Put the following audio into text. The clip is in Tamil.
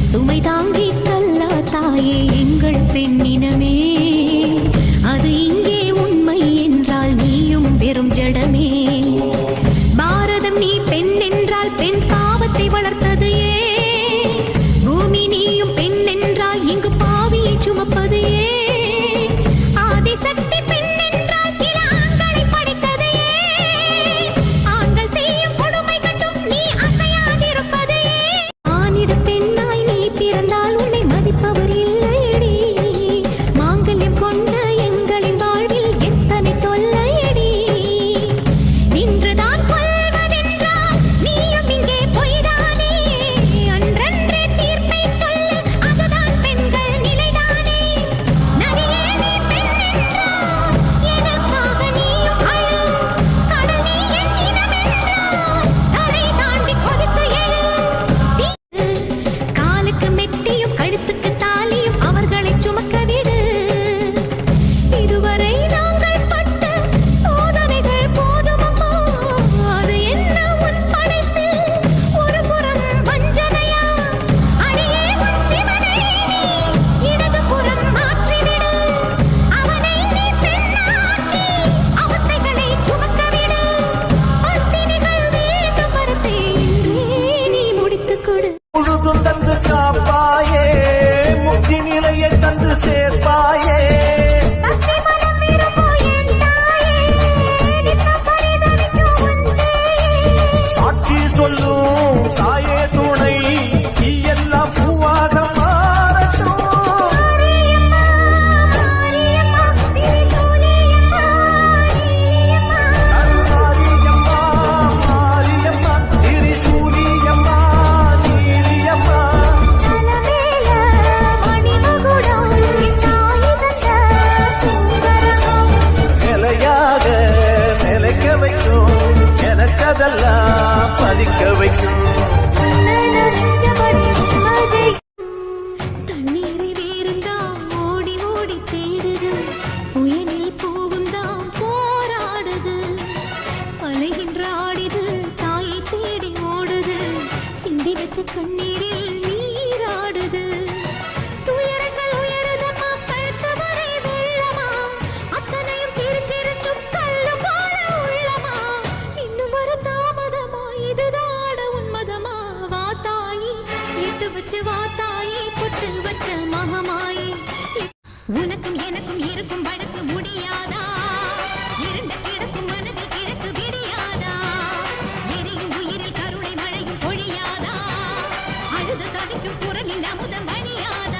சுமை தாங்கி தள்ள தாயே எங்கள் பெண்ணினமே, அது இங்கே உண்மை என்றால் நீயும் வெறும் ஜடமே. பாரதம் நீ பெண் என்றால் பெண் பாவத்தை வளர்த்தது ஏன்? பூமி நீயும் பெண் என்றால் இங்கு பாவியை சுமப்பது ஏன்? ஆதிசக்தி பெண் என்றால் சில ஆண்களை படைத்தது ஏன்? ஆண்கள் செய்யும் கொடுமை கண்டும் நீ அசையாதிருப்பது ஏன்? ஆணிட பெண்ணாய் நீ பிறந்தால் உன்னை மதிப்பவர் இல்லையடி. மாங்கல்யம் கொண்ட எங்களின் வாழ்வில் எத்தனை தொல்லையடி. நின்றுதான் கொள்வதென்றால் நீயும் இங்கே பொய்தானே. அன்றன்றே தீர்ப்பை சொல்லு, அதுதான் பெண்கள் நிலைதானே. நதியே நீ பெண் என்றால் எனக்காக நீயும் அழு. கடல் நீ என் இனம் என்றால் தரை தாண்டி கொதித்து எழு. காலுக்கு மெட்டியும் கழுத்துக்கு தாலியும் அவர்களை சுமக்க விடு. இதுவரை நாங்கள் பட்ட சோதனைகள் போதுமம்மா. அது என்ன உன் படைப்பில் ஒரு புறம் வஞ்சனையா? அடியே உன் சிவனை நீ இடது புறம் மாற்றிவிடு. அவனை நீ பெண்ணாக்கி அவத்தைகளை சுமக்க விடு. அத்தினிகள் வேண்டும் கருத்தை இன்றே நீ முடித்துக் கொடு. முழுதும் தந்து காப்பாயே, முக்தி நிலையை தந்து சேர்ப்பாயே. பக்தி மனம் விரும்போ என் தாயே, நித்தம் பரிதவிக்கும் உன் சேயே. சாட்சி சொல்லும் தாயே துணை, நீ எல்லாம் பூவாக மாறட்டும். மாரியம்மா, மாரியம்மா, திரிசூலியம்மா, நீலியம்மா. மாரியம்மா, மாரியம்மா, திரிசூலியம்மா, நீலியம்மா. தலமேல மணிமகுடம், தாய் தந்த சுந்தரகம். நிலையாக நிலைக்க வைக்கும், எனக்கதெல்லாம் பதிக்க வைக்கும். தண்ணீரை வேறுந்தாம் ஓடி ஓடி தேடுது, உயனில் பூவும் தாம் போராடுது. அலைகின்ற ஆடிது தாயை தேடி ஓடுது, சிந்தி வச்ச கண்ணீரில் நீராடுது. துயரங்கள் உயருதம்மா, கழுத்து வரை வெள்ளமா. அத்தனையும் தெரிஞ்சிருந்தும் கல்லு போல உள்ளமா. இன்னும் வர தாமதமா, இதுதான உன்மதமா? வா தாயி, எட்டு வச்சு வா தாயி, பொட்டு வச்ச மகமாயி. உனக்கும் எனக்கும் இருக்கும் வழக்கு முடியாதா? இருண்ட கிடக்கும் மனதில் கிழக்கு விடியாதா? எரியும் உயிரில் கருணை மழையும் பொழியாதா? அழுது தவிக்கும் குரலில் அமுதம் அணியாதா?